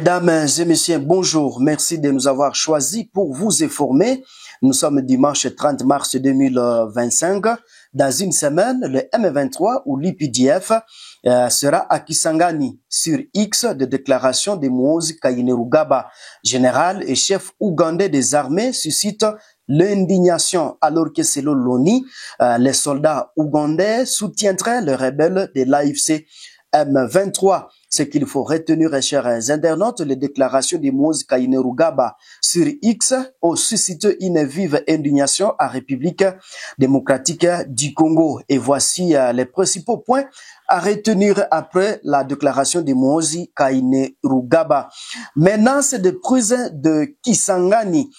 Mesdames et messieurs, bonjour. Merci de nous avoir choisis pour vous informer. Nous sommes dimanche 30 mars 2025. Dans une semaine, le M23 ou l'UPDF sera à Kisangani sur X de déclaration de Moïse Kainerugaba, général et chef ougandais des armées, suscite l'indignation alors que selon l'ONU, les soldats ougandais soutiendraient les rebelles de l'AFC M23. Ce qu'il faut retenir, chers internautes, les déclarations de Moïse Kainerugaba sur X ont suscité une vive indignation à République démocratique du Congo. Et voici les principaux points à retenir après la déclaration de Moïse Kainerugaba. Menace de prise de Kisangani.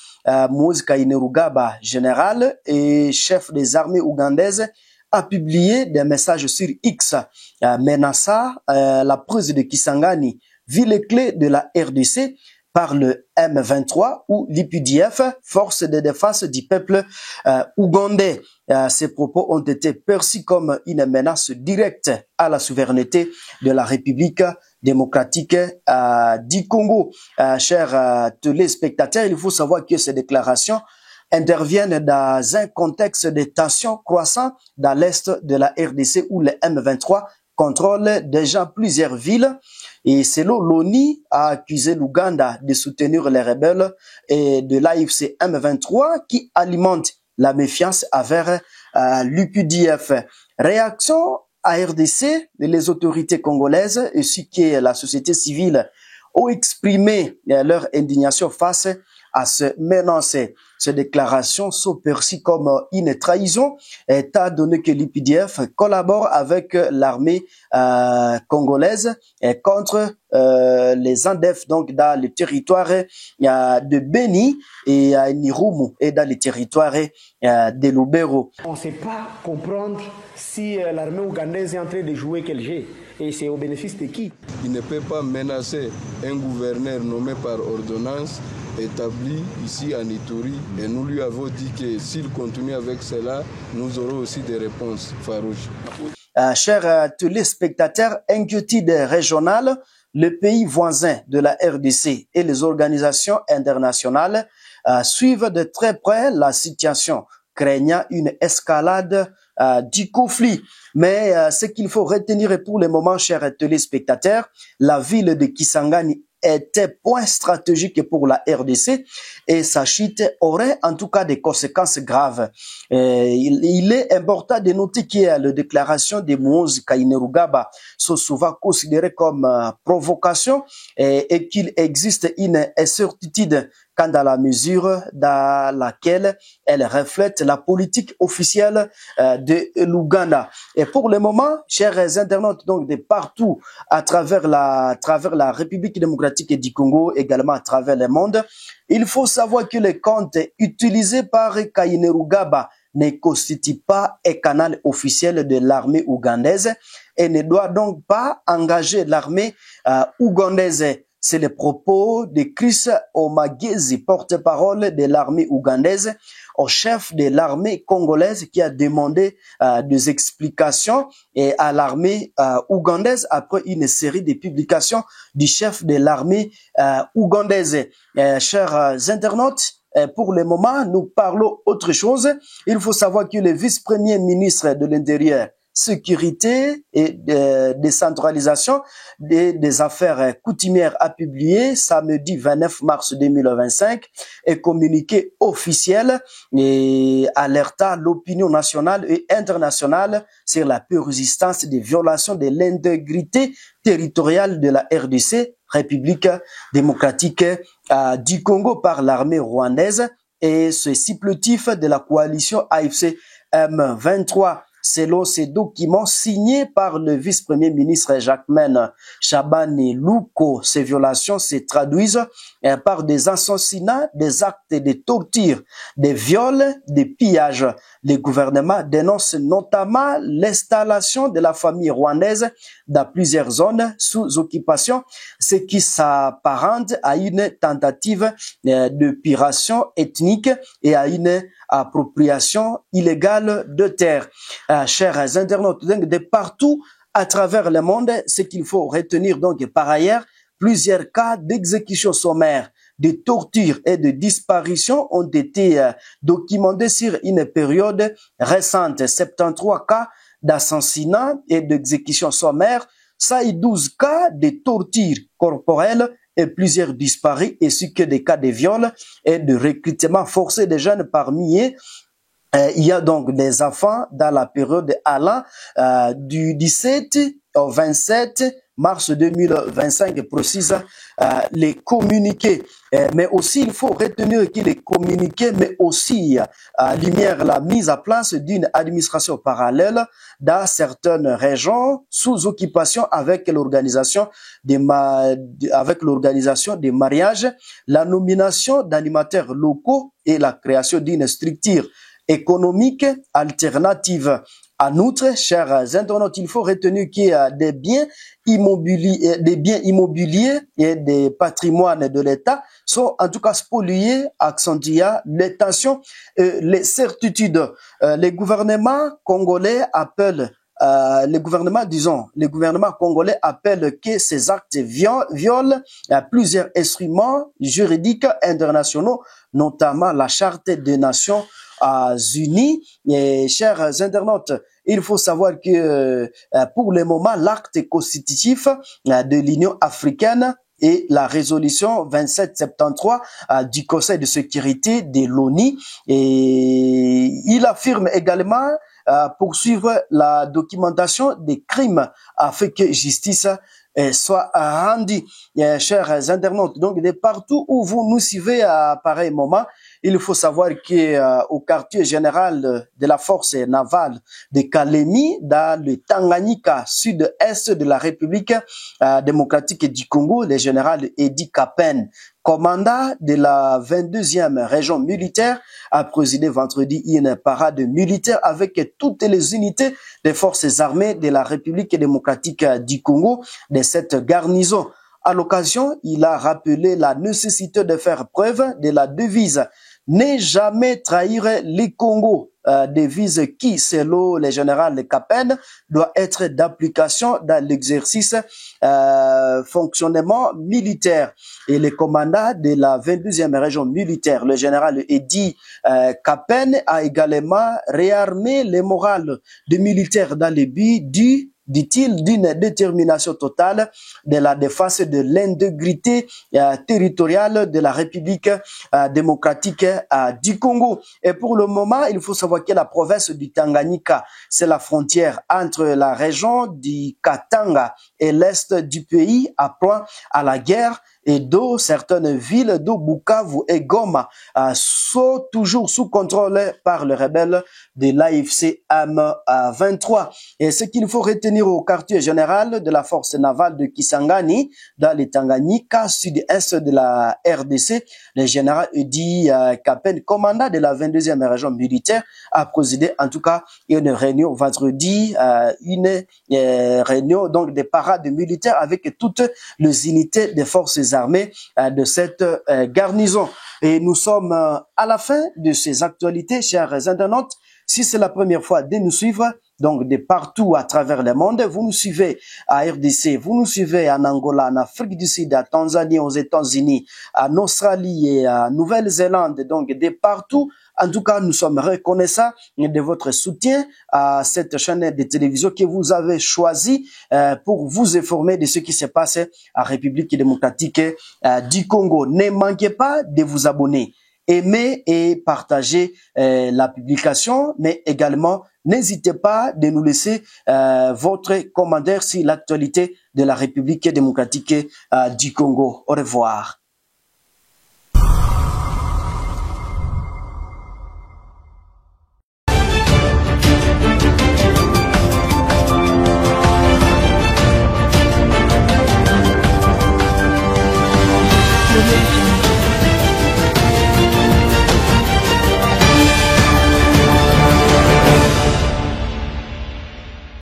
Moïse Kainerugaba, général et chef des armées ougandaises, a publié des messages sur X menaçant la prise de Kisangani, ville clé de la RDC, par le M23 ou l'UPDF, force de défense du peuple ougandais. Ces propos ont été perçus comme une menace directe à la souveraineté de la République démocratique du Congo. Chers téléspectateurs, il faut savoir que ces déclarations interviennent dans un contexte de tensions croissantes dans l'est de la RDC où le M23 contrôle déjà plusieurs villes. Et selon l'ONU, a accusé l'Ouganda de soutenir les rebelles et de l'AFC M23 qui alimente la méfiance envers l'UPDF. Réaction à RDC, les autorités congolaises ainsi que la société civile ont exprimé leur indignation face à ce menace. Ces déclarations sont perçues comme une trahison, étant donné que l'UPDF collabore avec l'armée congolaise contre les ANDEF, donc dans le territoire de Beni et à Nirumu et dans le territoire de Lubero. On ne sait pas comprendre si l'armée ougandaise est en train de jouer quel jeu. Et c'est au bénéfice de qui? Il ne peut pas menacer un gouverneur nommé par ordonnance établi ici à Ituri. Et nous lui avons dit que s'il continue avec cela, nous aurons aussi des réponses farouches. Chers téléspectateurs, inquiétude régionale, le pays voisin de la RDC et les organisations internationales suivent de très près la situation, craignant une escalade du conflit. Mais ce qu'il faut retenir pour le moment, chers téléspectateurs, la ville de Kisangani était point stratégique pour la RDC et sa chute aurait en tout cas des conséquences graves. Il est important de noter que les déclarations de Moïse Kainerugaba sont souvent considérées comme provocation et qu'il existe une incertitude quant à la mesure dans laquelle elle reflète la politique officielle de l'Ouganda. Et pour le moment, chers internautes, donc de partout à travers la République démocratique du Congo, également à travers le monde, il faut savoir que les comptes utilisés par Kainerugaba ne constituent pas un canal officiel de l'armée ougandaise et ne doit donc pas engager l'armée ougandaise. C'est le propos de Chris Omagezi, porte-parole de l'armée ougandaise, au chef de l'armée congolaise qui a demandé des explications et à l'armée ougandaise après une série de publications du chef de l'armée ougandaise. Chers internautes, pour le moment, nous parlons autre chose. Il faut savoir que le vice-premier ministre de l'Intérieur, Sécurité et décentralisation des affaires coutumières a publié samedi 29 mars 2025 un communiqué officiel et alerta l'opinion nationale et internationale sur la persistance des violations de l'intégrité territoriale de la RDC, République démocratique du Congo, par l'armée rwandaise et ce supplétif de la coalition AFC M23. Selon ces documents signés par le vice-premier ministre Jacquemain Chabani Luko, ces violations se traduisent par des assassinats, des actes de torture, des viols, des pillages. Le gouvernement dénonce notamment l'installation de la famille rwandaise dans plusieurs zones sous occupation, ce qui s'apparente à une tentative d'épuration ethnique et à une appropriation illégale de terres. Chers internautes, de partout à travers le monde, ce qu'il faut retenir donc par ailleurs, Plusieurs cas d'exécution sommaire, de torture et de disparition ont été documentés sur une période récente. 73 cas d'assassinat et d'exécution sommaire, ça y 12 cas de torture corporelle et plusieurs disparus, ainsi que des cas de viol et de recrutement forcé des jeunes parmi eux. Il y a donc des enfants dans la période allant du 17 au 27 mars 2025, précise les communiqués. Mais aussi, il faut retenir que les communiqués, mais aussi lumière la mise à place d'une administration parallèle dans certaines régions sous occupation avec l'organisation des mariages, la nomination d'animateurs locaux et la création d'une structure économique alternative. En outre, chers internautes, il faut retenir qu'il y a des biens immobiliers et des patrimoines de l'État sont en tout cas spoliés, accentuant les tensions et les certitudes. Les gouvernements congolais appellent le gouvernement congolais appelle que ces actes violent plusieurs instruments juridiques internationaux, notamment la Charte des Nations Unies. Et chers internautes, il faut savoir que pour le moment, l'acte constitutif de l'Union africaine et la résolution 2773 du Conseil de sécurité de l'ONU, et il affirme également poursuivre la documentation des crimes afin que justice soit rendue. Chers internautes, donc de partout où vous nous suivez à pareil moment, il faut savoir que au quartier général de la force navale de Kalemi, dans le Tanganyika, sud-est de la République démocratique du Congo, le général Edi Kapen, commandant de la 22e région militaire, a présidé vendredi une parade militaire avec toutes les unités des forces armées de la République démocratique du Congo de cette garnison. À l'occasion, il a rappelé la nécessité de faire preuve de la devise « Ne jamais trahir les Congo », devise qui, selon le général Kapen, doit être d'application dans l'exercice fonctionnement militaire. Et le commandant de la 22e région militaire, le général Edi Kapen, a également réarmé le moral des militaires dans le but dit-il, d'une détermination totale de la défense de l'intégrité territoriale de la République démocratique du Congo. Et pour le moment, il faut savoir que la province du Tanganyika, c'est la frontière entre la région du Katanga et l'est du pays, appelant à la guerre, et d'où certaines villes de Bukavu et Goma sont toujours sous contrôle par les rebelles de l'AFC M23. Et ce qu'il faut retenir au quartier général de la force navale de Kisangani, dans le Tanganyika, sud-est de la RDC, le général Edi Kapen, commandant de la 22e région militaire, a présidé en tout cas une réunion vendredi, une réunion donc des parades militaires avec toutes les unités des forces armées de cette garnison. Et nous sommes à la fin de ces actualités, chers internautes. Si c'est la première fois de nous suivre, donc de partout à travers le monde, vous nous suivez à RDC, vous nous suivez en Angola, en Afrique du Sud, à Tanzanie, aux États-Unis, en Australie et à Nouvelle-Zélande, donc de partout. En tout cas, nous sommes reconnaissants de votre soutien à cette chaîne de télévision que vous avez choisie pour vous informer de ce qui se passe en République démocratique du Congo. Ne manquez pas de vous abonner. Aimez et partagez la publication, mais également n'hésitez pas de nous laisser votre commentaire sur l'actualité de la République démocratique du Congo. Au revoir.